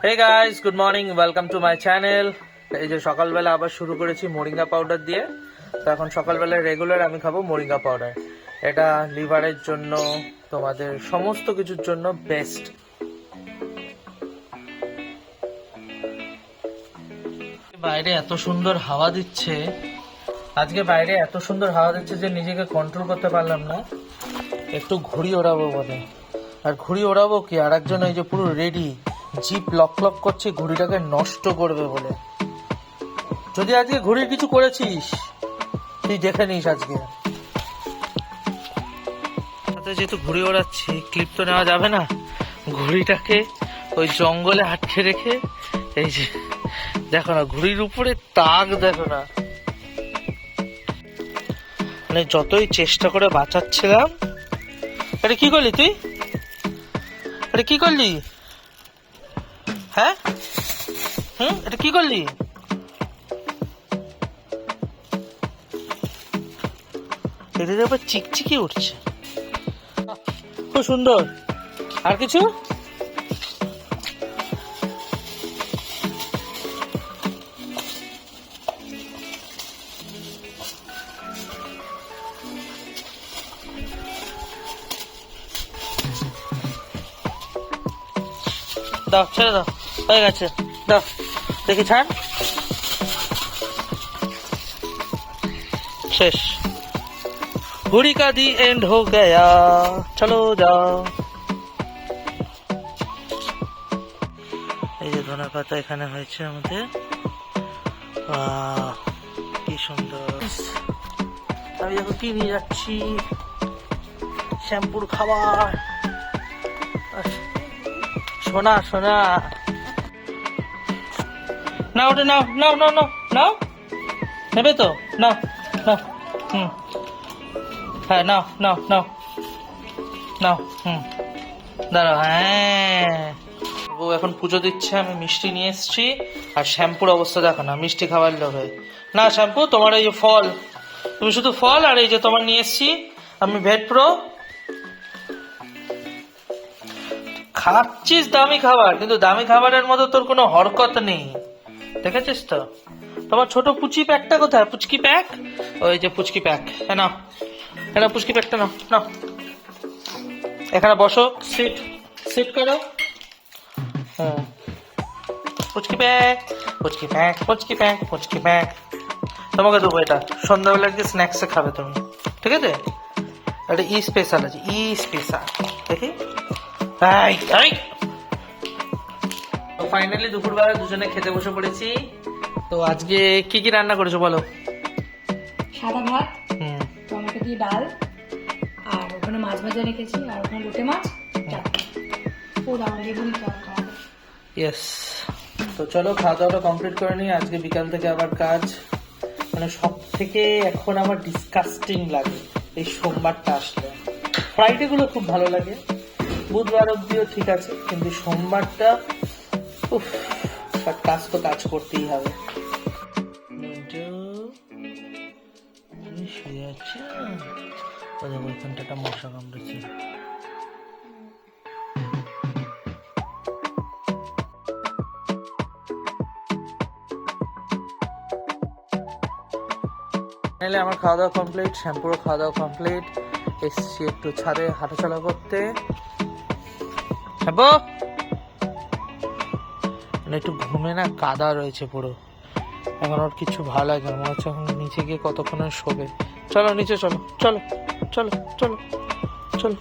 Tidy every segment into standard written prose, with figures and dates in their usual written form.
Hey guys, good morning, welcome to my channel. এই যে সকালবেলা আবার শুরু করেছি মোরিঙ্গা পাউডার দিয়ে। তো এখন সকালবেলায় রেগুলার আমি খাবো মোরিঙ্গা পাউডার। এটা লিভারের জন্য, তোমাদের সমস্ত কিছুর জন্য বেস্ট। বাইরে এত সুন্দর হাওয়া দিচ্ছে, আজকে বাইরে এত সুন্দর হাওয়া দিচ্ছে যে নিজেকে কন্ট্রোল করতে পারলাম না। একটু ঘুড়ি ওড়াবো বলে, আর ঘুড়ি ওড়াবো কি, আর একজন এই যে পুরো রেডি, জিপ লক লক করছে ঘুড়িটাকে নষ্ট করবে বলে। যদি আজকে ঘুড়ির কিছু করেছিস তুই দেখে নিস আজকে। যেহেতু ঘুড়ি ওড়াচ্ছি, ক্লিপ তো নেওয়া যাবে না, ঘুড়িটাকে ওই জঙ্গলে আটকে রেখে, এই যে দেখো না ঘুড়ির উপরে তাক, দেখো না, মানে যতই চেষ্টা করে বাঁচাচ্ছিলাম। আরে কি করলি তুই? আরে কি করলি? হ্যাঁ, এটা কি করলি? এদের আবার চিকচিকি উঠছে, খুব সুন্দর। আর কিছু? দাও, ছেড়ে দাও, হয়ে গেছে, দাও দেখি, ছাড়, শেষ। ঘুড়ি কা দি এন্ড হো গয়া, চলো যাও। এই যে ধনে পাতা এখানে হয়েছে আমাদের, কি সুন্দর। আমি দেখো কি নিয়ে যাচ্ছি, শ্যাম্পুর খাবার। সোনা সোনা, না ওটা নাও নাও নাও নাও নাও, নেবে তো? নাও নাও, হ্যাঁ নাও নাও নাও নাও, দাঁড়াও। হ্যাঁ, ও এখন পুজো দিচ্ছে, আমি মিষ্টি নিয়ে এসছি। আর শ্যাম্পুর অবস্থা দেখো না, মিষ্টি খাবার লোভে না শ্যাম্পু। তোমার এই যে ফল, তুমি শুধু ফল, আর এই যে তোমার নিয়ে এসছি আমি ভেট প্রো। খাচ্ছিস দামি খাবার, কিন্তু দামি খাবারের মতো তোর কোনো হরকত নেই, দেখেছিস তো? তোমার ছোট পুচি প্যাকটা কোথায়? পুচকি প্যাক, ওই যে পুচকি প্যাক, নাও, এটা পুচকি প্যাকটা নাও, নাও। এখানে বসো, সিট সিট করো। পুচকি প্যাক, পুচকি প্যাক, পুচকি প্যাক, পুচকি প্যাক। তোমাকে দেবো এটা, সন্ধ্যাবেলা আজকে স্ন্যাক্সে খাবে তুমি, ঠিক আছে? একটা ই স্পেশাল আছে, ই স্পেশাল, দেখি। ফাইনালি দুপুরবেলা দুজনে খেতে বসে পড়েছি। তো আজকে কি কি রান্না করেছো বলো? সাদা ভাত, টমেটো দিয়ে ডাল, আর ওখানে মাছ ভাজা রেখেছি, আর ওখানে লোটে মাছ, ইয়েস। তো চলো খাওয়া দাওয়াটা কমপ্লিট করে নিই। আজকে বিকাল থেকে আবার কাজ। মানে সব থেকে এখন আমার ডিসকাস্টিং লাগে এই সোমবারটা আসলে। ফ্রাইডে গুলো খুব ভালো লাগে, বুধবার অব্দিও ঠিক আছে, কিন্তু সোমবারটা উফ, কাজ তো কাজ করতেই হবে। শুয়ে আছে, ওইখানটা মশা কামড়েছে। আমার খাওয়া দাওয়া কমপ্লিট, শ্যাম্পুরও খাওয়া দাওয়া কমপ্লিট। এসছি একটু ছাদে হাঁটাচলা করতে। মানে একটু ঘুমে না, কাদা রয়েছে পুরো, এখন ওর কিছু ভালো লাগে না, মনে হচ্ছে এখন নিচে গিয়ে কতক্ষণে শোবে। চলো নিচে, চলো চলো চলো চলো চলো।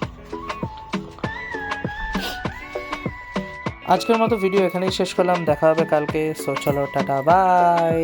আজকের মতো ভিডিও এখানেই শেষ করলাম, দেখা হবে কালকে। সো চলো, টাটা, বাই।